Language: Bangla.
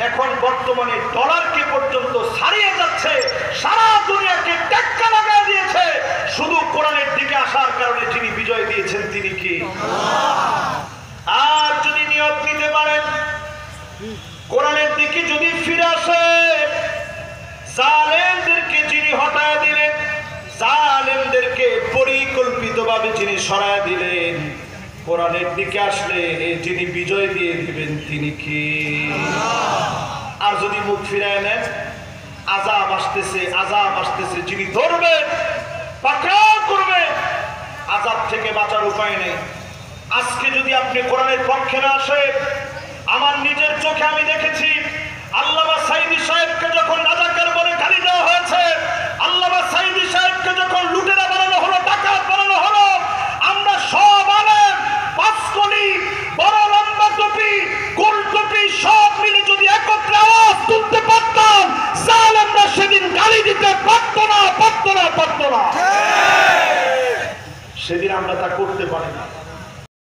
এখন বর্তমানে ডলারকে পর্যন্ত ছাড়িয়ে যাচ্ছে, সারা দুনিয়াকে টেক্কা লাগায় দিয়েছে। শুধু কোরআনের দিকে আসার কারণে যিনি বিজয় দিয়েছেন তিনি কি? আর যদি নিয়ত নিতে পারেন কোরআনের দিকে যদি ফিরে আসে, জালেমদেরকে যিনি হটায় দিলেন, জালেমদেরকে পরিকল্পিতভাবে যিনি সরায় দিলেন, কোরআনের দিকে আসলে যিনি বিজয় দিয়ে দিবেন তিনি কি? আর যদি মুখ ফিরায় নেন, আযাব আসতেছে, যিনি ধরবেন, পাকড়াও করবেন, আযাব থেকে বাঁচার উপায় নেই। আজকে যদি আপনি কোরআনের পক্ষে না আসে, আমার নিজের চোখে আমি দেখেছি আল্লামা সাঈদী সাহেবকে যখন রাজাকার বলে গালি দেওয়া হয়েছে, আল্লামা সাঈদী সাহেবকে যখন লুটেরা বানানো হলো, ডাকাত বানানো হলো, আমরা সব আলেম, পাঁচকলি, বড় লম্বা টুপি, গোল টুপি সব মিলে যদি একত্রে আওয়াজ তুলতে পারতাম, জালেমরা সেদিন গালি দিতে পারত না। সেদিন আমরা তা করতে পারি না।